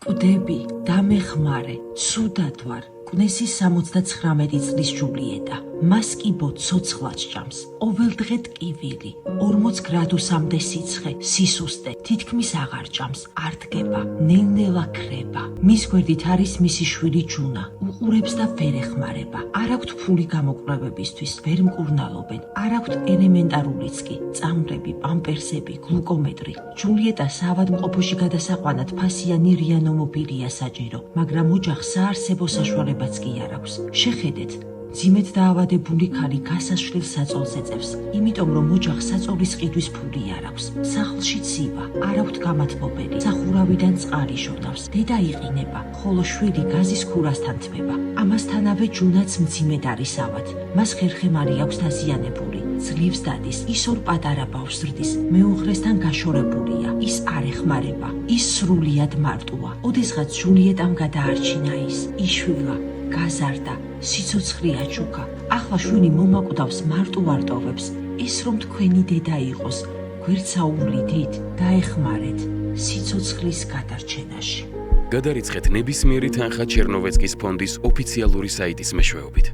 კვდები, დამეხმარე, ცუდად ვარ. კვნესის 79 წლის ჯულიეტა. მას კიბო ცოცხლად ჭამს. ყოველდღე ტკივილი, 40 გრადუსამდე სიცხე, სისუსტე, თითქმის აღარ ჭამს, არ დგება, ნელ-ნელა ქრება. მის გვერდით არის მისი შვილი ჯუნა. უყურებს და ვერ ეხმარება. არ აქვთ ფული გამოკვლევებისთვის, ვერ მკურნალობენ. არ აქვთ ელემენტარულიც კი, წამლები, პამპერსები, გლუკომეტრი. ჯულიეტა საავადმყოფოში გადასაყვანად ფასიანი რიანომობილია საჭირო, მაგრამ ოჯახს საარსებო საშუალებაც კი არ აქვს. შეხედეთ, ძიმედ დაავადებული ქალი გასაშლელ საწოლს ეწევს, იმიტომ რომ ოჯახს საწოლის ყიდვის ფული არ აქვს. სახლში ცივა, არ აქვთ გამათბობელი, სახურავიდან წყალი შორდავს, დედა იყინება, ხოლო შვილი გაზის ქურასთან თმება. ამასთანავე ჯუნაც მძიმედ არის ავად. მას ხერხემალი აქვს დაზიანებული, ძლივს დადის, ის ორ პატარა ბავშვს ზრდის, მეუღლესთან გაშორებულია, ის არ ეხმარება, ის სრულიად მარტოა. ოდესღაც ჯულიეტამ გადაარჩინა ის, იშვილა, გაზარდა, სიცოცხლე აჩუქა. ახლა შვილი მომაკვდავს მარტო-ვარტოვებს. ეს რომ თქვენი დედა იყოს, გვერდსა უვლიდით, დაეხმარეთ სიცოცხლის გადარჩენაში. გადარიცხეთ ნებისმიერი თანხა ჩერნოვეცკის ფონდის ოფიციალური საიტის მეშვეობით.